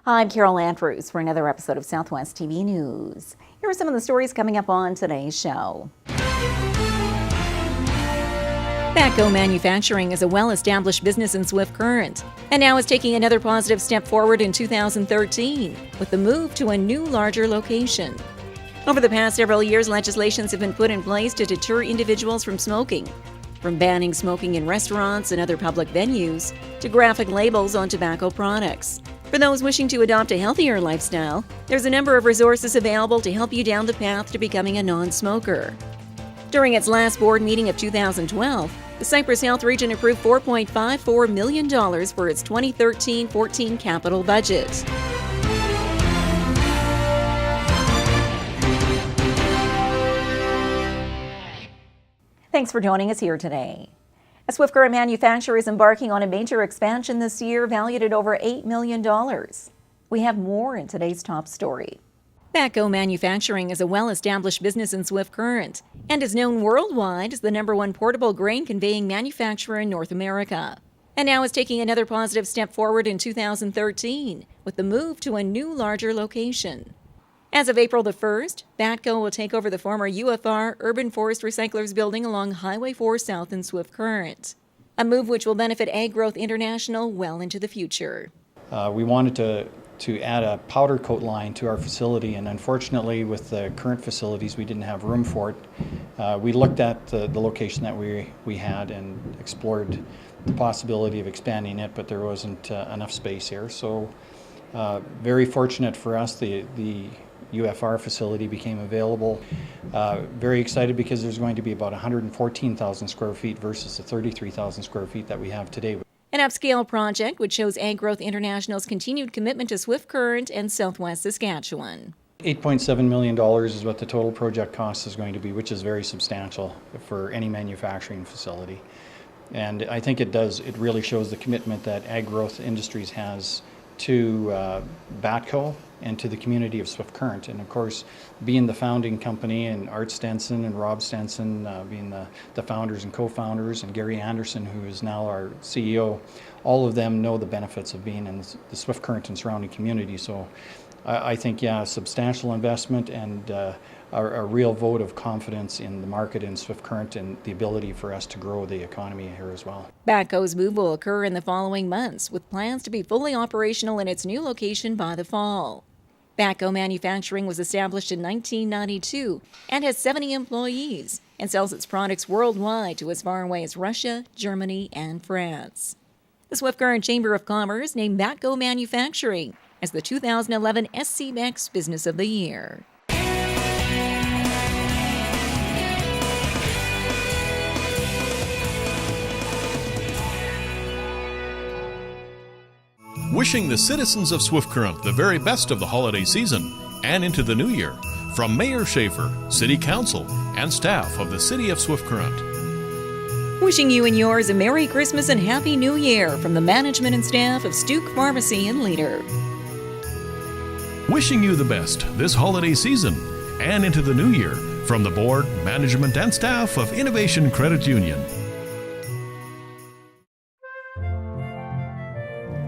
I'm Carol Andrews for another episode of Southwest TV News. Here are some of the stories coming up on today's show. BATCO Manufacturing is a well-established business in Swift Current, and now is taking another positive step forward in 2013 with the move to a new, larger location. Over the past several years, legislations have been put in place to deter individuals from smoking, from banning smoking in restaurants and other public venues to graphic labels on tobacco products. For those wishing to adopt a healthier lifestyle, there's a number of resources available to help you down the path to becoming a non-smoker. During its last board meeting of 2012, the Cypress Health Region approved $4.54 million for its 2013-14 capital budget. Thanks for joining us here today. A Swift Current manufacturer is embarking on a major expansion this year valued at over $8 million. We have more in today's top story. BATCO Manufacturing is a well-established business in Swift Current and is known worldwide as the #1 portable grain conveying manufacturer in North America. And now is taking another positive step forward in 2013 with the move to a new, larger location. As of April the 1st, BATCO will take over the former UFR Urban Forest Recyclers building along Highway 4 South in Swift Current, a move which will benefit Ag Growth International well into the future. We wanted to add a powder coat line to our facility, and unfortunately with the current facilities we didn't have room for it. We looked at the location that we had and explored the possibility of expanding it, but there wasn't enough space here. So very fortunate for us, the UFR facility became available. Very excited because there's going to be about 114,000 square feet versus the 33,000 square feet that we have today. An upscale project which shows Ag Growth International's continued commitment to Swift Current and Southwest Saskatchewan. $8.7 million is what the total project cost is going to be, which is very substantial for any manufacturing facility. And I think it really shows the commitment that Ag Growth Industries has to BATCO and to the community of Swift Current. And of course, being the founding company, and Art Stenson and Rob Stenson being the founders and co-founders, and Gary Anderson, who is now our CEO, all of them know the benefits of being in the Swift Current and surrounding community. So I think, yeah, substantial investment and a real vote of confidence in the market in Swift Current and the ability for us to grow the economy here as well. BATCO's move will occur in the following months, with plans to be fully operational in its new location by the fall. BATCO Manufacturing was established in 1992 and has 70 employees and sells its products worldwide to as far away as Russia, Germany, and France. The Swift Current Chamber of Commerce named BATCO Manufacturing as the 2011 SCMEX Business of the Year. Wishing the citizens of Swift Current the very best of the holiday season and into the new year, from Mayor Schaefer, City Council, and staff of the City of Swift Current. Wishing you and yours a Merry Christmas and Happy New Year from the management and staff of Stuke Pharmacy and Leader. Wishing you the best this holiday season and into the new year from the board, management, and staff of Innovation Credit Union.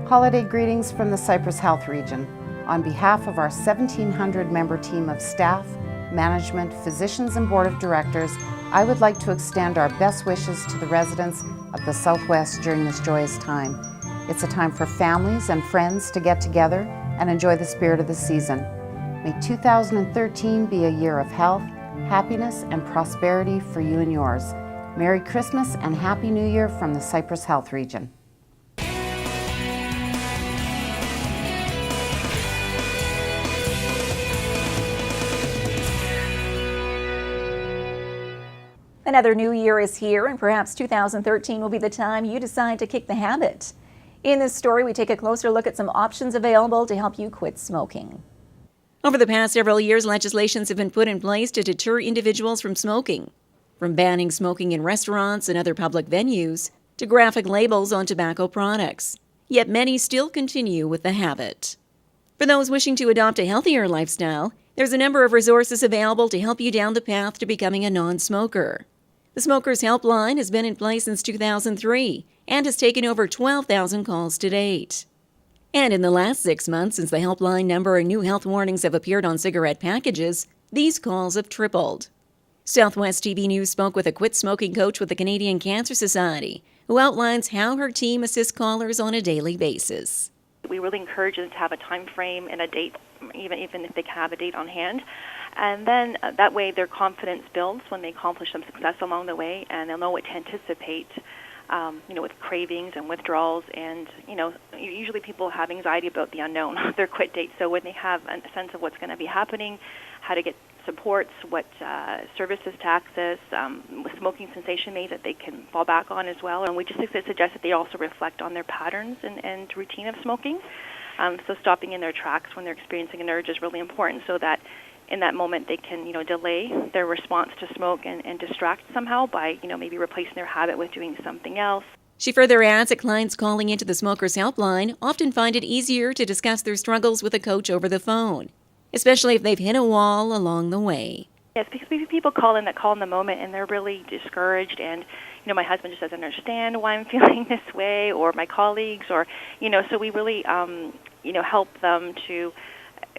Holiday greetings from the Cypress Health Region. On behalf of our 1,700-member team of staff, management, physicians, and board of directors, I would like to extend our best wishes to the residents of the Southwest during this joyous time. It's a time for families and friends to get together and enjoy the spirit of the season. May 2013 be a year of health, happiness, and prosperity for you and yours. Merry Christmas and Happy New Year from the Cypress Health Region. Another new year is here, and perhaps 2013 will be the time you decide to kick the habit. In this story, we take a closer look at some options available to help you quit smoking. Over the past several years, legislations have been put in place to deter individuals from smoking, from banning smoking in restaurants and other public venues to graphic labels on tobacco products. Yet many still continue with the habit. For those wishing to adopt a healthier lifestyle, there's a number of resources available to help you down the path to becoming a non-smoker. The Smokers Helpline has been in place since 2003 and has taken over 12,000 calls to date. And in the last 6 months, since the helpline number and new health warnings have appeared on cigarette packages, these calls have tripled. Southwest TV News spoke with a quit smoking coach with the Canadian Cancer Society, who outlines how her team assists callers on a daily basis. We really encourage them to have a time frame and a date, even if they have a date on hand. And then that way their confidence builds when they accomplish some success along the way, and they'll know what to anticipate, with cravings and withdrawals. And, usually people have anxiety about the unknown, their quit date. So when they have a sense of what's going to be happening, how to get supports, what services to access, with smoking cessation aids that they can fall back on as well. And we just suggest that they also reflect on their patterns and routine of smoking. So stopping in their tracks when they're experiencing an urge is really important, so that in that moment they can, delay their response to smoke and distract somehow by, maybe replacing their habit with doing something else. She further adds that clients calling into the Smokers Helpline often find it easier to discuss their struggles with a coach over the phone, especially if they've hit a wall along the way. Yes, because people call in the moment and they're really discouraged, and my husband just doesn't understand why I'm feeling this way, or my colleagues, or so we really help them to,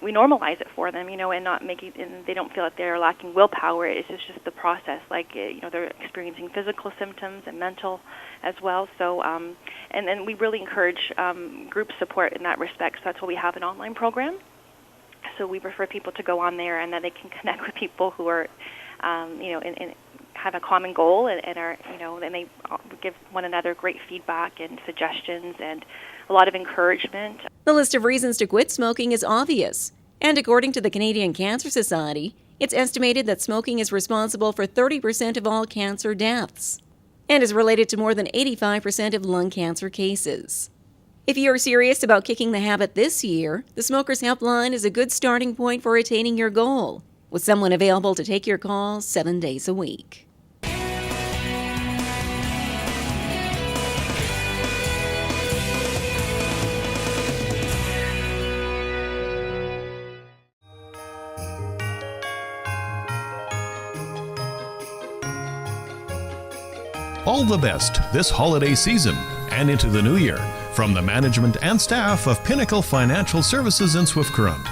we normalize it for them, and not make it, and they don't feel that they're lacking willpower. It's just the process, like they're experiencing physical symptoms and mental as well. So and then we really encourage group support in that respect. So that's why we have an online program. So we prefer people to go on there, and then they can connect with people who are, and have a common goal, and are, and they give one another great feedback and suggestions and a lot of encouragement. The list of reasons to quit smoking is obvious, and according to the Canadian Cancer Society, it's estimated that smoking is responsible for 30% of all cancer deaths, and is related to more than 85% of lung cancer cases. If you're serious about kicking the habit this year, the Smokers Helpline is a good starting point for attaining your goal, with someone available to take your calls 7 days a week. All the best this holiday season and into the new year from the management and staff of Pinnacle Financial Services in Swift Current.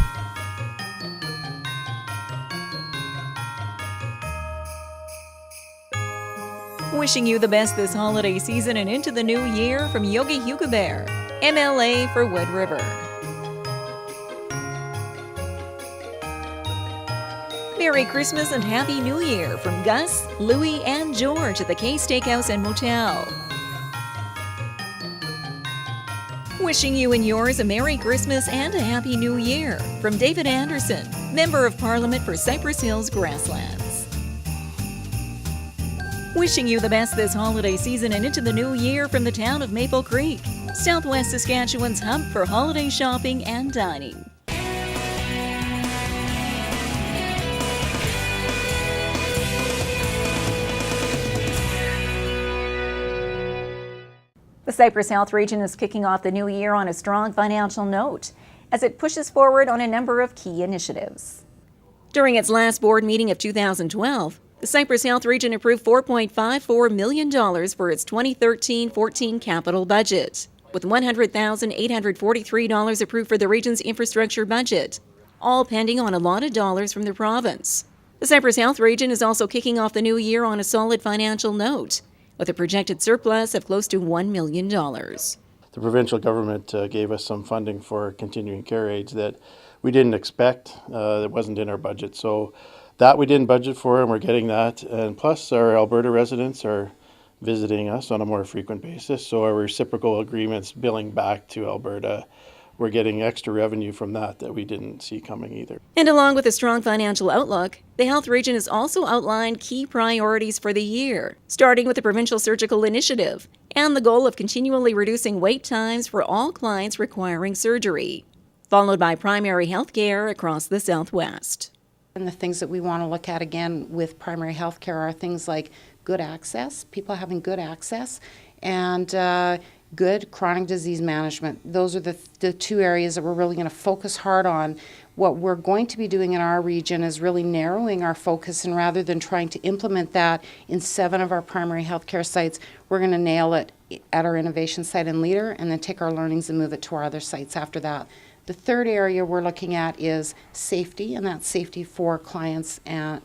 Wishing you the best this holiday season and into the new year from Yogi Hugabear, MLA for Wood River. Merry Christmas and Happy New Year from Gus, Louie, and George at the K Steakhouse and Motel. Wishing you and yours a Merry Christmas and a Happy New Year from David Anderson, Member of Parliament for Cypress Hills Grasslands. Wishing you the best this holiday season and into the new year from the town of Maple Creek, Southwest Saskatchewan's hub for holiday shopping and dining. The Cypress Health Region is kicking off the new year on a strong financial note as it pushes forward on a number of key initiatives. During its last board meeting of 2012, the Cypress Health Region approved $4.54 million for its 2013-14 capital budget, with $100,843 approved for the region's infrastructure budget, all pending on allotted dollars from the province. The Cypress Health Region is also kicking off the new year on a solid financial note, with a projected surplus of close to $1 million. The provincial government gave us some funding for continuing care aids that we didn't expect. It wasn't in our budget. So that we didn't budget for, and we're getting that. And plus, our Alberta residents are visiting us on a more frequent basis. So our reciprocal agreements billing back to Alberta, we're getting extra revenue from that we didn't see coming either. And along with a strong financial outlook, the Health Region has also outlined key priorities for the year, starting with the Provincial Surgical Initiative and the goal of continually reducing wait times for all clients requiring surgery, followed by primary health care across the Southwest. And the things that we want to look at again with primary health care are things like good access, people having good access, and good chronic disease management. Those are the two areas that we're really going to focus hard on. What we're going to be doing in our region is really narrowing our focus, and rather than trying to implement that in 7 of our primary healthcare sites, we're going to nail it at our innovation site in Leader and then take our learnings and move it to our other sites after that. The third area we're looking at is safety, and that's safety for clients and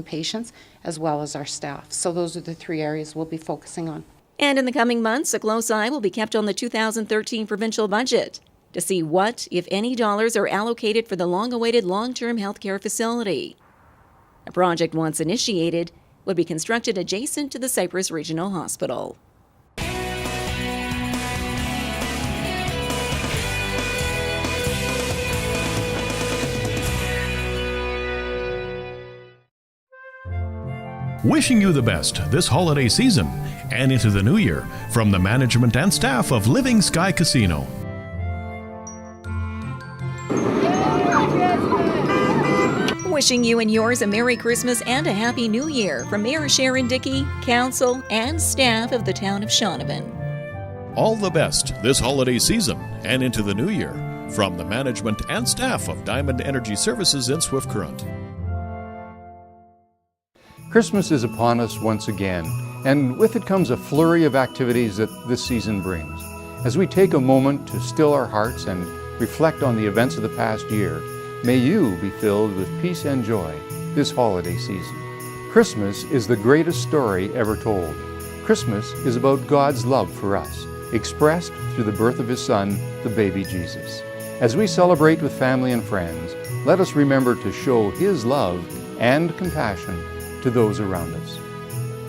patients as well as our staff. So those are the 3 areas we'll be focusing on. And in the coming months, a close eye will be kept on the 2013 provincial budget to see what, if any, dollars are allocated for the long-awaited long-term healthcare facility. A project once initiated would be constructed adjacent to the Cypress Regional Hospital. Wishing you the best this holiday season and into the new year from the management and staff of Living Sky Casino. Wishing you and yours a Merry Christmas and a Happy New Year from Mayor Sharon Dickey, Council, and staff of the town of Shaunavon. All the best this holiday season and into the new year from the management and staff of Diamond Energy Services in Swift Current. Christmas is upon us once again, and with it comes a flurry of activities that this season brings. As we take a moment to still our hearts and reflect on the events of the past year, may you be filled with peace and joy this holiday season. Christmas is the greatest story ever told. Christmas is about God's love for us, expressed through the birth of His Son, the baby Jesus. As we celebrate with family and friends, let us remember to show His love and compassion to those around us.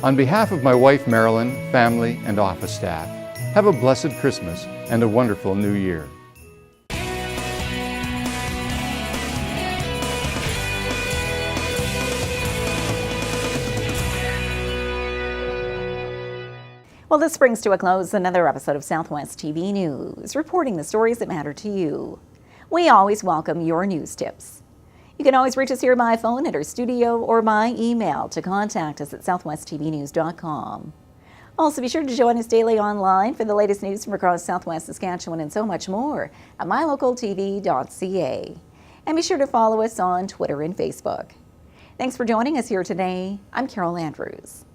On behalf of my wife Marilyn, family, and office staff, have a blessed Christmas and a wonderful New Year. Well, this brings to a close another episode of Southwest TV News, reporting the stories that matter to you. We always welcome your news tips. You can always reach us here by phone at our studio or by email to contact us at southwesttvnews.com. Also, be sure to join us daily online for the latest news from across Southwest Saskatchewan and so much more at mylocaltv.ca. And be sure to follow us on Twitter and Facebook. Thanks for joining us here today. I'm Carol Andrews.